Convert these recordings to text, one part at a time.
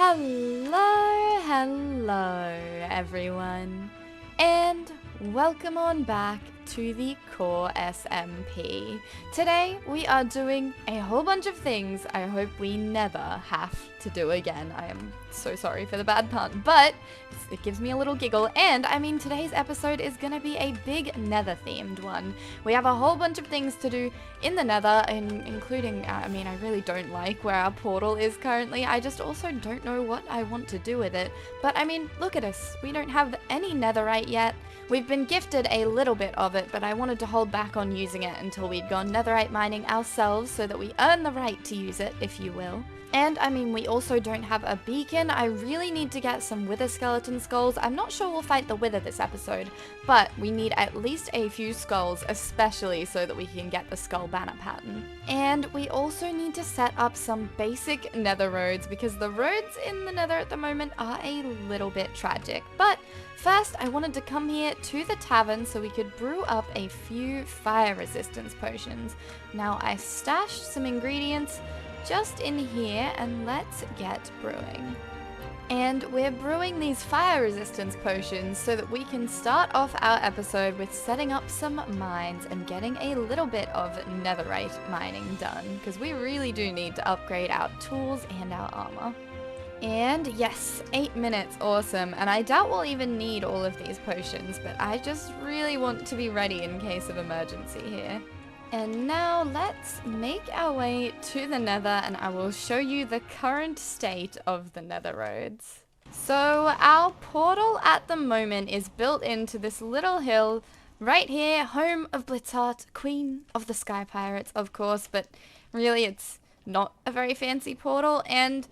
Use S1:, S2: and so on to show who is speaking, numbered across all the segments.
S1: Hello everyone, and welcome on back to the Core SMP. Today we are doing a whole bunch of things I hope we never have to do again. I am so sorry for the bad pun, but it gives me a little giggle. And I mean, today's episode is gonna be a big Nether themed one. We have a whole bunch of things to do in the Nether, including, I really don't like where our portal is currently. I just also don't know what I want to do with it. But I mean, look at us. We don't have any Netherite yet. We've been gifted a little bit of it, but I wanted to hold back on using it until we'd gone Netherite mining ourselves so that we earn the right to use it, if you will. And I mean, we also don't have a beacon. I really need to get some wither skeleton skulls. I'm not sure we'll fight the wither this episode, but we need at least a few skulls, especially so that we can get the skull banner pattern. And we also need to set up some basic nether roads because the roads in the nether at the moment are a little bit tragic. But first, I wanted to come here to the tavern so we could brew up a few fire resistance potions. Now, I stashed some ingredients just in here, and let's get brewing. And we're brewing these fire resistance potions so that we can start off our episode with setting up some mines and getting a little bit of netherite mining done, because we really do need to upgrade our tools and our armor. And yes, 8 minutes, awesome. And I doubt we'll even need all of these potions, but I just really want to be ready in case of emergency here. And now let's make our way to the nether, and I will show you the current state of the nether roads. So our portal at the moment is built into this little hill right here, home of Blitzheart, queen of the sky pirates, of course, but really it's not a very fancy portal, and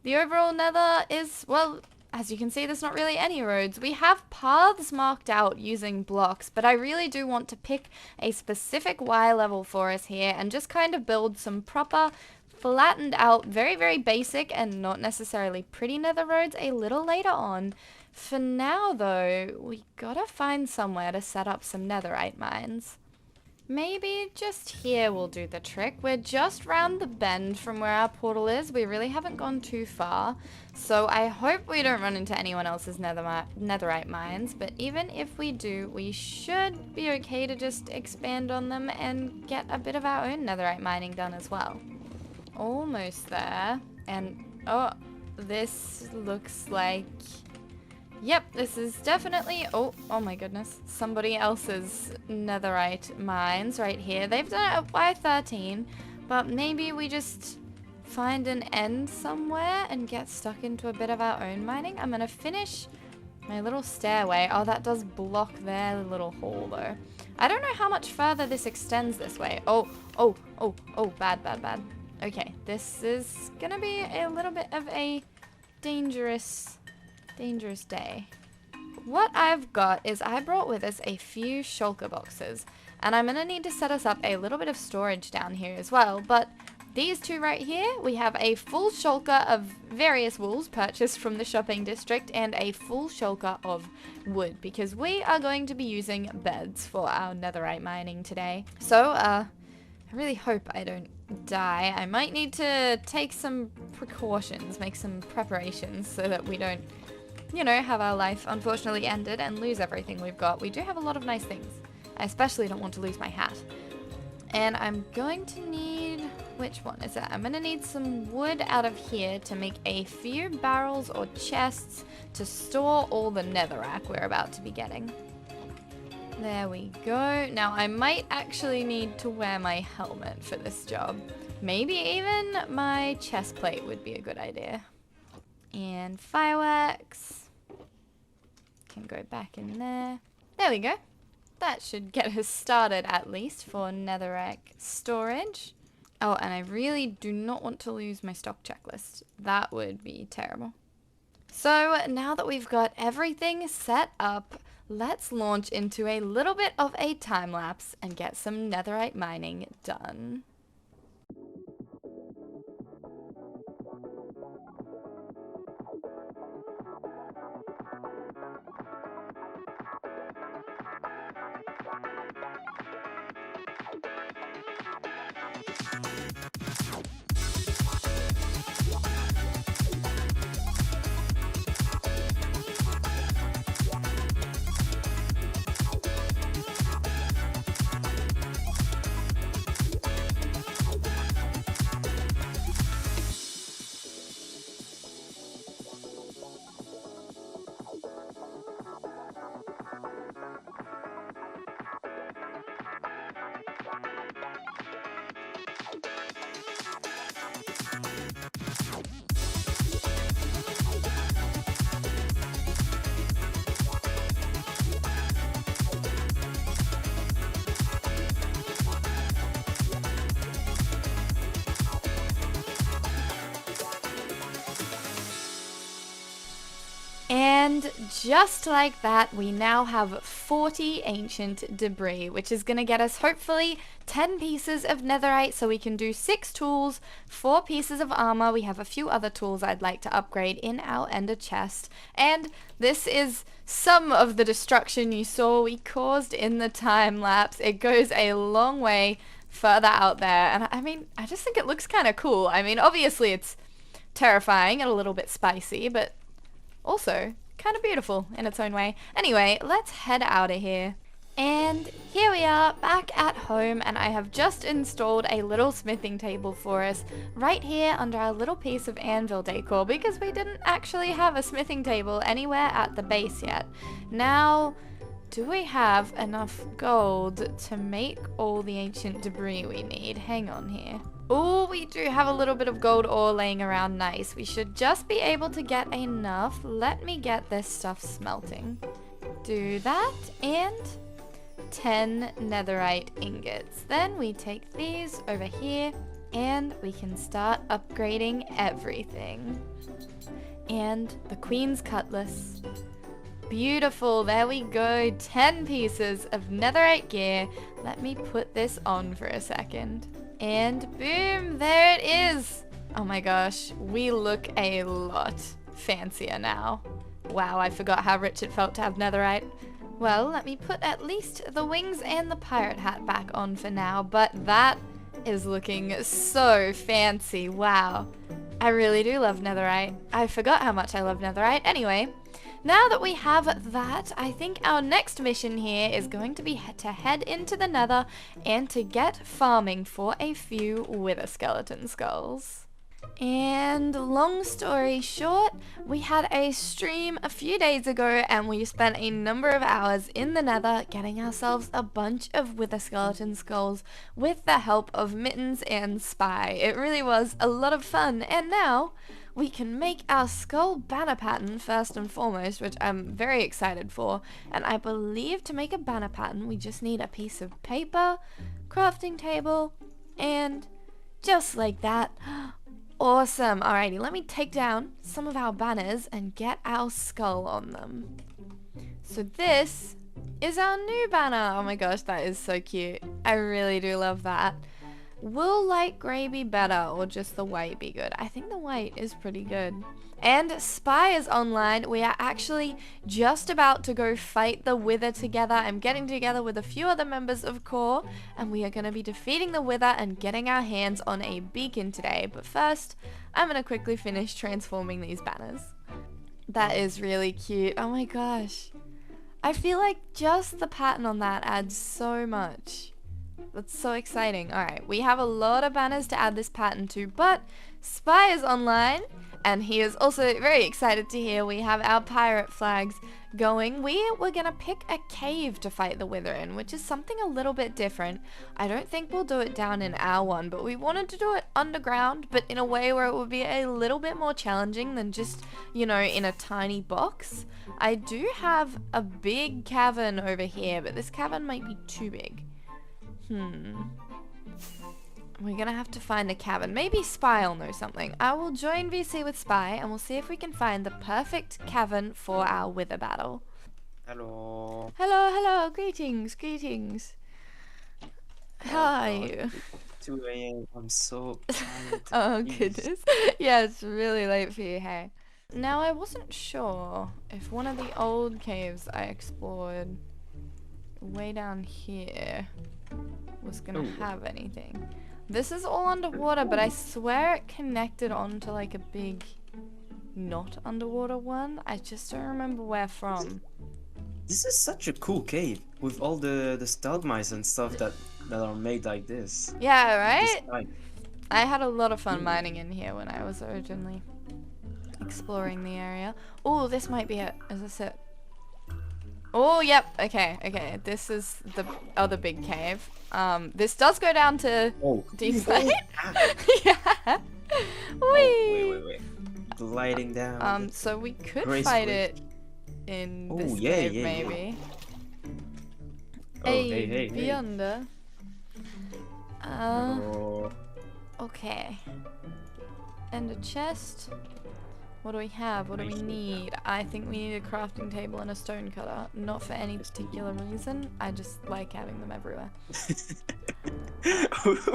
S1: the overall nether is, well, as you can see, there's not really any roads. We have paths marked out using blocks, but I really do want to pick a specific Y level for us here and just kind of build some proper, flattened out, very, very basic and not necessarily pretty nether roads a little later on. For now, though, we gotta find somewhere to set up some netherite mines. Maybe just here will do the trick. We're just round the bend from where our portal is. We really haven't gone too far. So I hope we don't run into anyone else's netherite mines. But even if we do, we should be okay to just expand on them and get a bit of our own netherite mining done as well. Almost there. And, oh, this looks like... Yep, this is definitely, oh my goodness, somebody else's netherite mines right here. They've done it at Y13, but maybe we just find an end somewhere and get stuck into a bit of our own mining. I'm going to finish my little stairway. Oh, that does block their little hole though. I don't know how much further this extends this way. Oh, bad. Okay, this is going to be a little bit of a dangerous day. What I've got is I brought with us a few shulker boxes, and I'm gonna need to set us up a little bit of storage down here as well, but these two right here, we have a full shulker of various wools purchased from the shopping district and a full shulker of wood, because we are going to be using beds for our netherite mining today. So, I really hope I don't die. I might need to take some precautions, make some preparations so that we don't, you know, have our life unfortunately ended and lose everything we've got. We do have a lot of nice things. I especially don't want to lose my hat. And I'm going to need... which one is it? I'm going to need some wood out of here to make a few barrels or chests to store all the netherrack we're about to be getting. There we go. Now I might actually need to wear my helmet for this job. Maybe even my chest plate would be a good idea. And fireworks. Can go back in there. There we go. That should get us started at least for netherrack storage. Oh, and I really do not want to lose my stock checklist. That would be terrible. So now that we've got everything set up, let's launch into a little bit of a time lapse and get some netherite mining done. And just like that, we now have 40 ancient debris, which is going to get us hopefully 10 pieces of netherite, so we can do 6 tools, 4 pieces of armor. We have a few other tools I'd like to upgrade in our ender chest. And this is some of the destruction you saw we caused in the time lapse. It goes a long way further out there, and I mean, I just think it looks kind of cool. I mean, obviously it's terrifying and a little bit spicy, but also kind of beautiful in its own way. Anyway, let's head out of here. And here we are back at home, and I have just installed a little smithing table for us right here under our little piece of anvil decor, because we didn't actually have a smithing table anywhere at the base yet. Now, do we have enough gold to make all the ancient debris we need? Hang on here. Oh, we do have a little bit of gold ore laying around. Nice. We should just be able to get enough. Let me get this stuff smelting. Do that, and 10 netherite ingots. Then we take these over here, and we can start upgrading everything. And the Queen's Cutlass. Beautiful, there we go. 10 pieces of netherite gear. Let me put this on for a second. And boom, there it is. Oh my gosh, we look a lot fancier now. Wow, I forgot how rich it felt to have netherite. Well, let me put at least the wings and the pirate hat back on for now, but that is looking so fancy. Wow, I really do love netherite. I forgot how much I love netherite. Anyway, now that we have that, I think our next mission here is going to be to head into the nether and to get farming for a few wither skeleton skulls. And long story short, we had a stream a few days ago and we spent a number of hours in the nether getting ourselves a bunch of wither skeleton skulls with the help of Mittens and Spy. It really was a lot of fun, and now we can make our skull banner pattern first and foremost, which I'm very excited for. And I believe to make a banner pattern we just need a piece of paper, crafting table, and just like that. Awesome. Alrighty, let me take down some of our banners and get our skull on them. So this is our new banner. Oh my gosh, that is so cute. I really do love that. Will light grey be better or just the white be good? I think the white is pretty good. And Spy is online. We are actually just about to go fight the Wither together. I'm getting together with a few other members of Core, and we are going to be defeating the Wither and getting our hands on a beacon today. But first, I'm going to quickly finish transforming these banners. That is really cute. Oh my gosh. I feel like just the pattern on that adds so much. That's so exciting. Alright, we have a lot of banners to add this pattern to, but Spy is online, and he is also very excited to hear we have our pirate flags going. We're gonna pick a cave to fight the Wither in, which is something a little bit different. I don't think we'll do it down in our one, but we wanted to do it underground, but in a way where it would be a little bit more challenging than just, you know, in a tiny box. I do have a big cavern over here, but this cavern might be too big. We're gonna have to find a cavern. Maybe Spy will know something. I will join VC with Spy and we'll see if we can find the perfect cavern for our Wither battle.
S2: Hello.
S1: Hello, hello. Greetings, greetings. How are you?
S2: 2 a.m. I'm so tired.
S1: Oh, goodness. Yeah, it's really late for you, hey. Now, I wasn't sure if one of the old caves I explored way down here was gonna have anything. This is all underwater, but I swear it connected onto like a big not underwater one. I just don't remember where from.
S2: This is such a cool cave with all the stud mice and stuff that are made like this.
S1: Yeah, right? I had a lot of fun mining in here when I was originally exploring the area. Oh, this might be it. Is this it? Oh, yep. Okay, okay. This is the other big cave. This does go down to deep slate. Yeah. Whee!
S2: Wait. Gliding down.
S1: So we could fight it in this cave, maybe.
S2: Oh, hey.
S1: Beyonder. Okay. And a chest. What do we have? What do we need? I think we need a crafting table and a stone cutter. Not for any particular reason. I just like having them everywhere.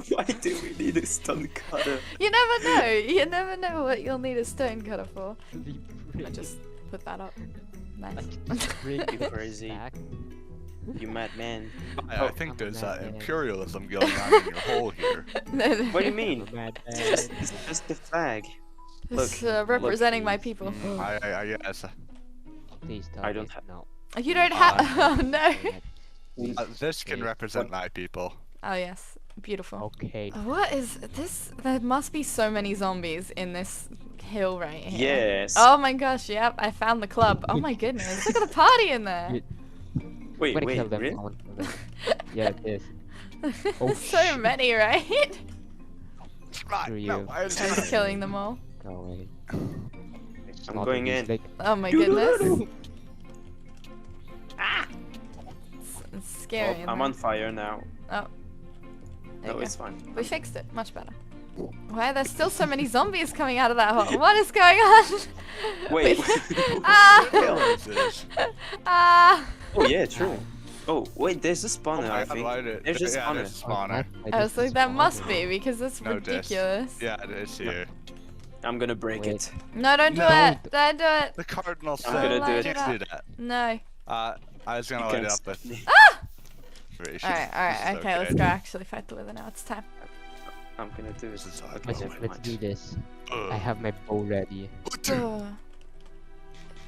S2: Why do we need a stone cutter?
S1: You never know. You never know what you'll need a stone cutter for. I just put that up. Nice.
S2: You crazy. You madman.
S3: I think there's imperialism going on in your hole here.
S2: What do you mean? It's just the flag.
S1: It's representing my people.
S3: I guess.
S4: Please don't.
S2: I don't have.
S4: No.
S1: You don't have. Oh no.
S3: This can represent my people.
S1: Oh yes, beautiful.
S4: Okay.
S1: What is this? There must be so many zombies in this hill right here.
S2: Yes.
S1: Oh my gosh, yep, I found the club. Oh my goodness, look at the party in there.
S2: Wait,
S4: I'm gonna kill them.
S2: really?
S4: I want to kill them. Yeah, it is. Oh,
S1: So many, right?
S4: Screw you.
S3: No,
S1: I was killing them all.
S4: Go away.
S2: I'm going in.
S1: Oh my goodness. It's scary.
S2: Oh, I'm on fire now.
S1: Oh. There
S2: No,
S1: you
S2: it's fine.
S1: go. We fixed it. Much better. Why are there still so many zombies coming out of that hole? What is going on?
S2: Wait.
S1: Ah!
S3: Villages.
S1: Ah!
S2: Oh yeah, true. Oh wait, there's a spawner. I think. There's a
S3: Yeah,
S2: spawner.
S3: there's a spawner.
S1: I was like, that must be because it's
S3: No diss.
S1: ridiculous.
S3: Yeah, it is here.
S2: I'm gonna break
S4: Wait.
S2: it.
S1: No, don't do
S3: No.
S1: it. Don't do it.
S3: The cardinal
S2: I'm
S3: said
S2: gonna do it.
S3: you can't do that.
S1: No.
S3: I was gonna
S2: You
S3: light
S2: can
S3: it up with.
S1: Alright, okay, let's go actually fight the wither now. It's time.
S2: I'm gonna do
S3: This
S2: it.
S3: is hard.
S4: Let's do this.
S3: Ugh.
S4: I have my bow ready.
S1: Oh.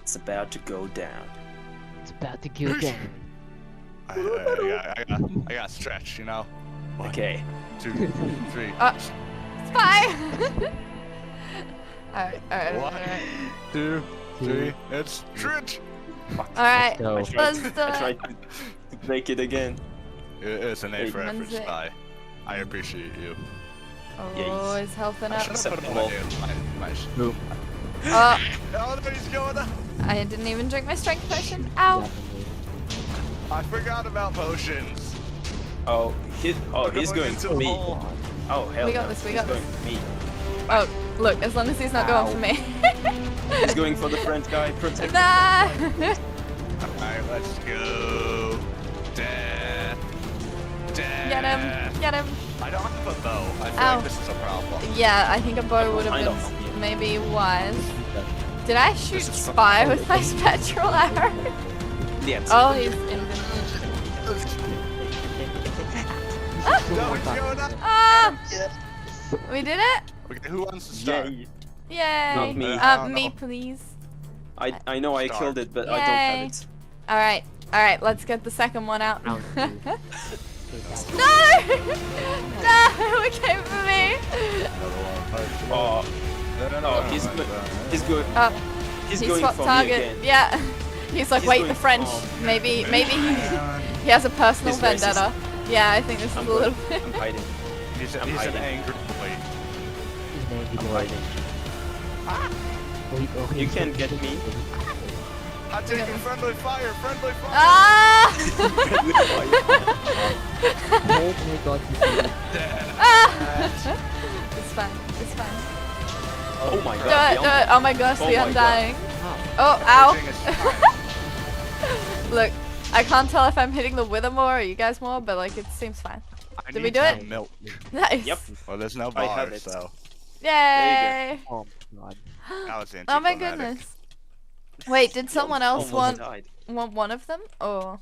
S2: It's about to go down.
S4: It's about to go down.
S3: I got stretch, you know. One,
S2: Okay.
S3: 2, 3.
S1: Spy! Alright.
S3: 1, 2, 3. It's stretch.
S1: Alright,
S4: Go.
S1: let's do
S2: I
S1: it.
S2: tried to break it again.
S3: It's an A for effort,
S1: When's it?
S3: Spy. I appreciate you.
S1: Oh, he's helping
S3: I
S1: up.
S3: should have put him on my
S4: Boom.
S1: Oh,
S3: Oh, there he's going up.
S1: I didn't even drink my strength potion. Ow!
S3: I forgot about potions.
S2: Oh, he's going
S3: into
S2: for
S3: the
S2: me.
S3: hole.
S2: Oh hell
S1: We got
S2: no.
S1: this, we
S2: He's
S1: got
S2: going
S1: this.
S2: for me.
S1: Oh, look, as long as he's not going for me.
S2: He's going for the front guy. Protect.
S1: Nah!
S3: Alright, let's go. Death. Death.
S1: Get him! Get him!
S3: I don't have a bow. I feel
S1: Ow.
S3: like this is a problem.
S1: Yeah, I think a bow would
S2: I
S1: have
S2: don't know.
S1: been maybe wise. Did I shoot
S2: This is
S1: Spy with my spectral arrow?
S2: Yes.
S1: Oh, he's infinite.
S3: No, he's going up.
S1: Ah! We did it?
S3: Okay, who wants to start?
S2: Yay.
S1: Yay!
S2: Not me.
S1: Me,
S3: No.
S1: please.
S2: I know I
S3: Start.
S2: killed it, but I
S1: Yay.
S2: don't have it.
S1: Alright, let's get the second one out.
S4: Round
S1: No!
S4: 2.
S1: No! It came for me!
S2: Oh,
S3: No,
S2: he's good. He's good. He's
S1: He
S2: going
S1: swapped
S2: for me
S1: target.
S2: again.
S1: Yeah. He's like,
S2: He's
S1: wait,
S2: going-
S1: the French.
S2: oh.
S1: Maybe he has a personal
S2: He's racist.
S1: vendetta. Yeah, I think this is
S2: I'm
S1: a little
S2: good.
S1: bit.
S2: I'm hiding.
S3: He's
S2: I'm
S3: an
S2: hiding.
S3: angry boy.
S2: I'm hiding. You can't get me.
S3: I'm taking friendly fire, friendly fire.
S1: Ah!
S4: Oh my god, you see that?
S1: Ah! It's fine. It's fine.
S2: Oh my
S1: Do
S2: god.
S1: it, do it. Oh my gosh,
S2: Oh
S1: the
S2: my
S1: undying.
S4: Ah,
S1: Oh,
S3: Everything is
S1: ow.
S3: fine.
S1: Look, I can't tell if I'm hitting the wither more or you guys more, but like it seems fine.
S3: I
S1: Did we
S3: need
S1: do
S3: some
S1: it?
S3: Milk.
S1: Nice.
S2: Yep.
S3: Well, there's no
S2: I have
S3: bars,
S2: it.
S3: so
S1: Yay.
S4: oh my god.
S3: that was
S1: Oh my
S3: anticlimactic.
S1: goodness. Wait, did someone else
S2: Almost
S1: want
S2: died.
S1: one of them? Or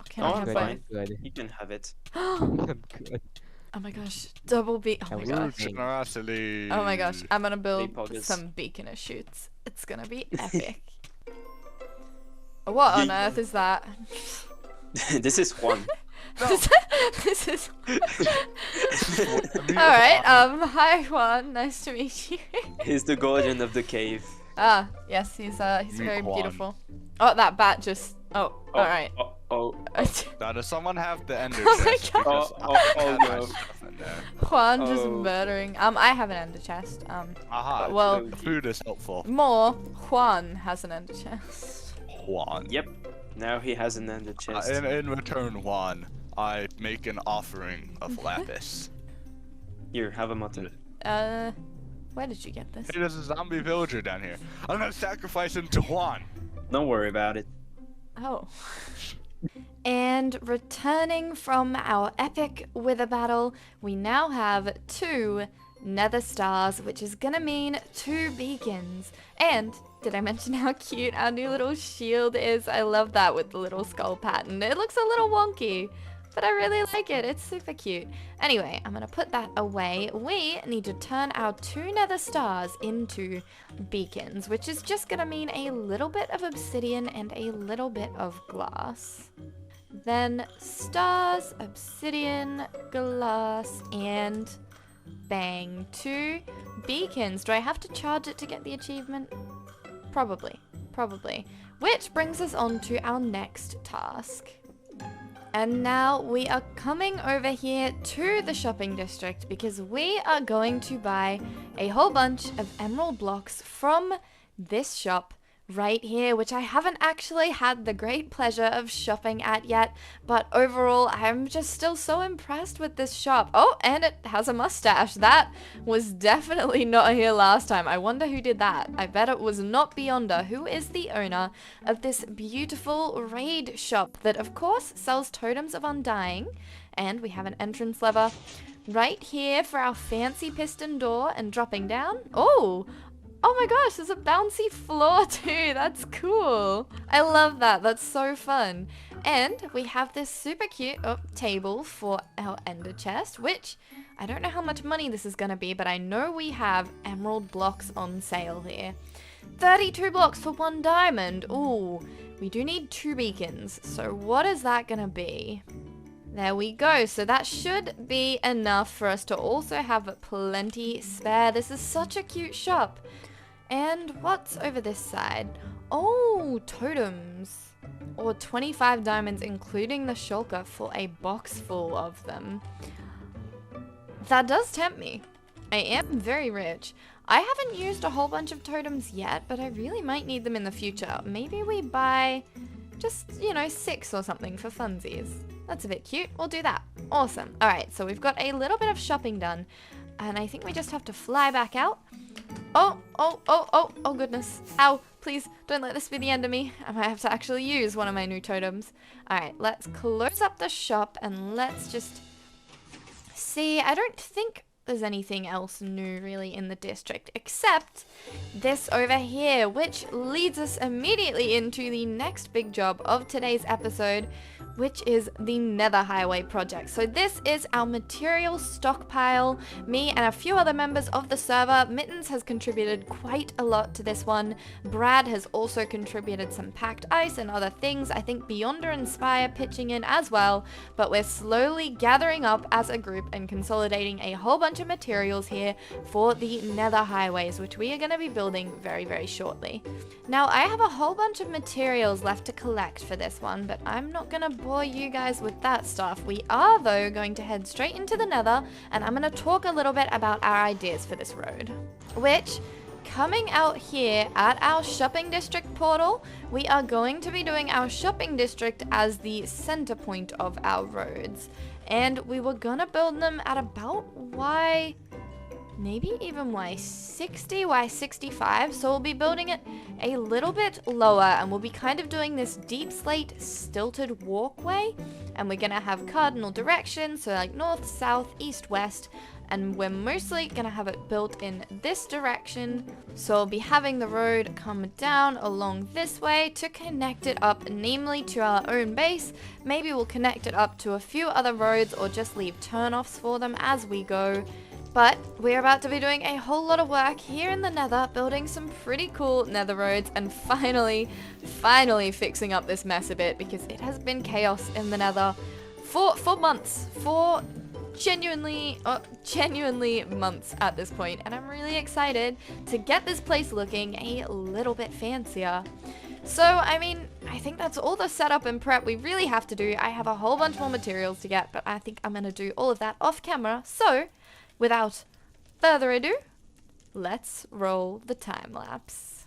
S1: can
S2: Oh,
S1: I
S2: I'm
S1: have
S4: Good,
S1: both?
S2: fine.
S4: good.
S2: You can have it.
S1: Oh
S4: I'm good.
S1: my gosh, double beak. Oh my
S4: Yeah,
S1: gosh.
S3: Generosity.
S1: Oh my gosh, I'm gonna build
S2: poggers.
S1: some beacon shoots. It's gonna be epic. What on
S2: Yeet.
S1: earth is that?
S2: This is Juan.
S1: This is. Alright, hi Juan, nice to meet you.
S2: He's the guardian of the cave.
S1: Ah, yes, he's
S3: Meet
S1: very
S3: Juan.
S1: beautiful. Oh, that bat just. Oh,
S2: Oh,
S1: alright.
S2: Oh,
S3: Now, does someone have the ender
S1: Oh my
S3: chest?
S1: God.
S3: Because
S2: Oh,
S3: I
S2: oh,
S3: have my
S2: no.
S3: stuff in there.
S1: Juan just
S2: Oh.
S1: murdering. I have an ender chest.
S3: Aha.
S1: Well-
S3: the food is helpful.
S1: More, Juan has an ender chest.
S3: Juan.
S2: Yep. Now he has an ender chest.
S3: In return, Juan, I make an offering of lapis.
S2: Here, have a mutton.
S1: Where did you get this?
S3: Hey, there's a zombie villager down here. I'm gonna sacrifice him to Juan.
S2: Don't worry about it.
S1: Oh. And returning from our epic wither battle, we now have 2 nether stars, which is gonna mean 2 beacons. And did I mention how cute our new little shield is? I love that with the little skull pattern. It looks a little wonky, but I really like it. It's super cute. Anyway, I'm gonna put that away. We need to turn our 2 nether stars into beacons, which is just gonna mean a little bit of obsidian and a little bit of glass. Then stars, obsidian, glass, and bang, 2 beacons. Do I have to charge it to get the achievement? Probably. Which brings us on to our next task. And now we are coming over here to the shopping district because we are going to buy a whole bunch of emerald blocks from this shop right here, which I haven't actually had the great pleasure of shopping at yet, but overall I'm just still so impressed with this shop. Oh, and it has a mustache. That was definitely not here last time. I wonder who did that. I bet it was not Beyonder, who is the owner of this beautiful raid shop that of course sells totems of undying, and we have an entrance lever right here for our fancy piston door, and dropping down, oh my gosh, there's a bouncy floor too. That's cool. I love that. That's so fun. And we have this super cute table for our ender chest, which I don't know how much money this is going to be, but I know we have emerald blocks on sale here. 32 blocks for 1 diamond. Ooh, we do need 2 beacons. So what is that going to be? There we go. So that should be enough for us to also have plenty spare. This is such a cute shop. And what's over this side? Oh, totems. Or 25 diamonds, including the shulker, for a box full of them. That does tempt me. I am very rich. I haven't used a whole bunch of totems yet, but I really might need them in the future. Maybe we buy just, 6 or something for funsies. That's a bit cute. We'll do that. Awesome. All right, so we've got a little bit of shopping done, and I think we just have to fly back out. Oh goodness. Ow, please don't let this be the end of me. I might have to actually use one of my new totems. Alright, let's close up the shop and let's just see. I don't think there's anything else new really in the district except this over here, which leads us immediately into the next big job of today's episode, which is the Nether Highway project. So this is our material stockpile. Me and a few other members of the server. Mittens has contributed quite a lot to this one. Brad has also contributed some packed ice and other things. I think Beyonder and Spy are pitching in as well, but we're slowly gathering up as a group and consolidating a whole bunch of materials here for the Nether Highways, which we are going to be building very, very shortly. Now, I have a whole bunch of materials left to collect for this one, but I'm not going to bore you guys with that stuff. We are, though, going to head straight into the Nether, and I'm going to talk a little bit about our ideas for this road, which, coming out here at our shopping district portal, we are going to be doing our shopping district as the center point of our roads, and we were gonna build them at about maybe even Y60, Y65, so we'll be building it a little bit lower, and we'll be kind of doing this deep slate stilted walkway, and we're gonna have cardinal directions, so like north, south, east, west, and we're mostly gonna have it built in this direction, so we'll be having the road come down along this way to connect it up, namely to our own base. Maybe we'll connect it up to a few other roads or just leave turnoffs for them as we go. But we're about to be doing a whole lot of work here in the Nether, building some pretty cool Nether roads, and finally fixing up this mess a bit, because it has been chaos in the Nether for months, for genuinely months at this point, and I'm really excited to get this place looking a little bit fancier. So, I mean, I think that's all the setup and prep we really have to do. I have a whole bunch more materials to get, but I think I'm going to do all of that off camera, so without further ado, let's roll the time lapse.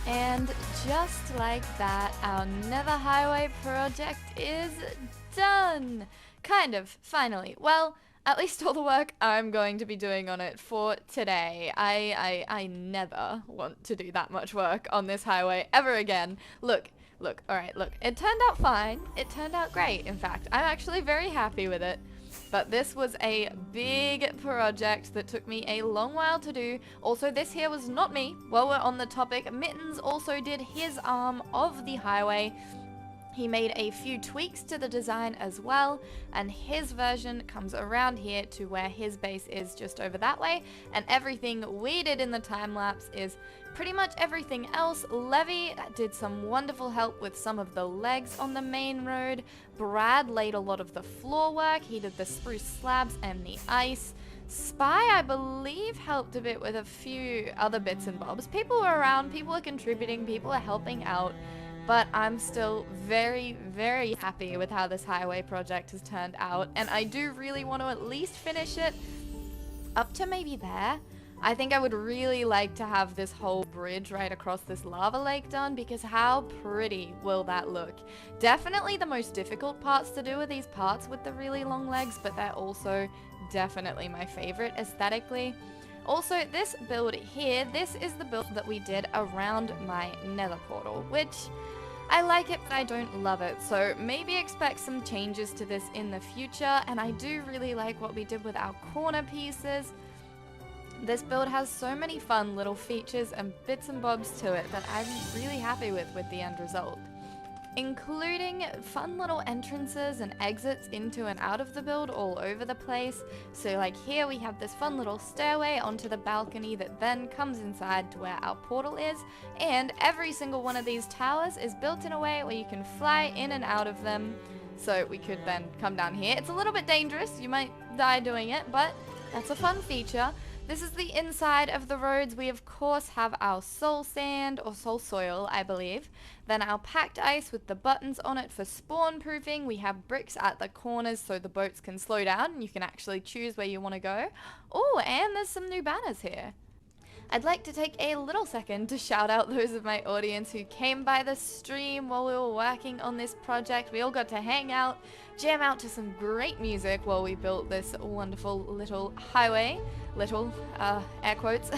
S1: And just like that, our Nether Highway project is done! Kind of, finally. Well, at least all the work I'm going to be doing on it for today. I never want to do that much work on this highway ever again. Look, alright, look. It turned out fine. It turned out great, in fact. I'm actually very happy with it. But this was a big project that took me a long while to do. Also, this here was not me. While we're on the topic, Mittens also did his arm of the highway. He made a few tweaks to the design as well, and his version comes around here to where his base is just over that way, and everything we did in the time-lapse is pretty much everything else. Levy did some wonderful help with some of the legs on the main road. Brad laid a lot of the floor work. He did the spruce slabs and the ice. Spy, I believe, helped a bit with a few other bits and bobs. People were around, people are contributing, people are helping out. But I'm still very, very happy with how this highway project has turned out, and I do really want to at least finish it up to maybe there. I think I would really like to have this whole bridge right across this lava lake done, because how pretty will that look? Definitely the most difficult parts to do are these parts with the really long legs, but they're also definitely my favorite aesthetically. Also, this build here, this is the build that we did around my nether portal, which I like it, but I don't love it. So maybe expect some changes to this in the future, and I do really like what we did with our corner pieces. This build has so many fun little features and bits and bobs to it that I'm really happy with the end result, including fun little entrances and exits into and out of the build all over the place. So like here we have this fun little stairway onto the balcony that then comes inside to where our portal is, and every single one of these towers is built in a way where you can fly in and out of them. So we could then come down here. It's a little bit dangerous, you might die doing it, but that's a fun feature. This is the inside of the roads. We of course have our soul sand, or soul soil I believe. Then our packed ice with the buttons on it for spawn proofing. We have bricks at the corners so the boats can slow down and you can actually choose where you want to go. Oh, and there's some new banners here. I'd like to take a little second to shout out those of my audience who came by the stream while we were working on this project. We all got to hang out, jam out to some great music while we built this wonderful little highway. Little, air quotes.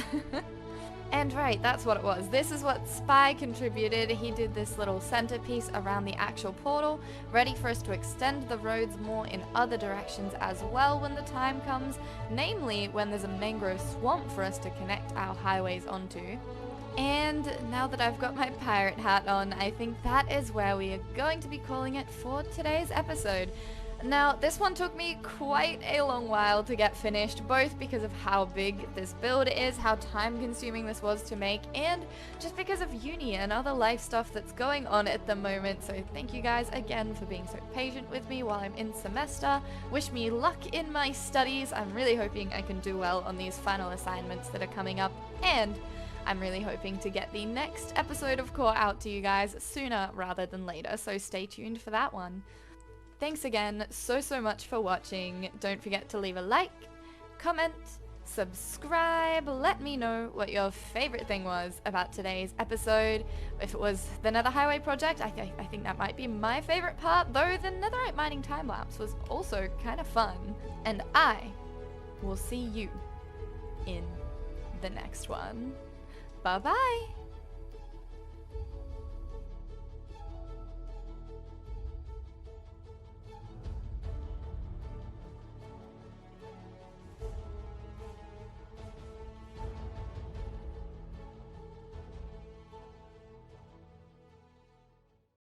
S1: And right, that's what it was. This is what Spy contributed. He did this little centerpiece around the actual portal, ready for us to extend the roads more in other directions as well when the time comes, namely when there's a mangrove swamp for us to connect our highways onto. And now that I've got my pirate hat on, I think that is where we are going to be calling it for today's episode. Now, this one took me quite a long while to get finished, both because of how big this build is, how time-consuming this was to make, and just because of uni and other life stuff that's going on at the moment. So thank you guys again for being so patient with me while I'm in semester. Wish me luck in my studies. I'm really hoping I can do well on these final assignments that are coming up, and I'm really hoping to get the next episode of Core out to you guys sooner rather than later, so stay tuned for that one. Thanks again so much for watching. Don't forget to leave a like, comment, subscribe. Let me know what your favorite thing was about today's episode. If it was the Nether Highway project, I think that might be my favorite part, though the Netherite mining time-lapse was also kind of fun. And I will see you in the next one. Bye-bye!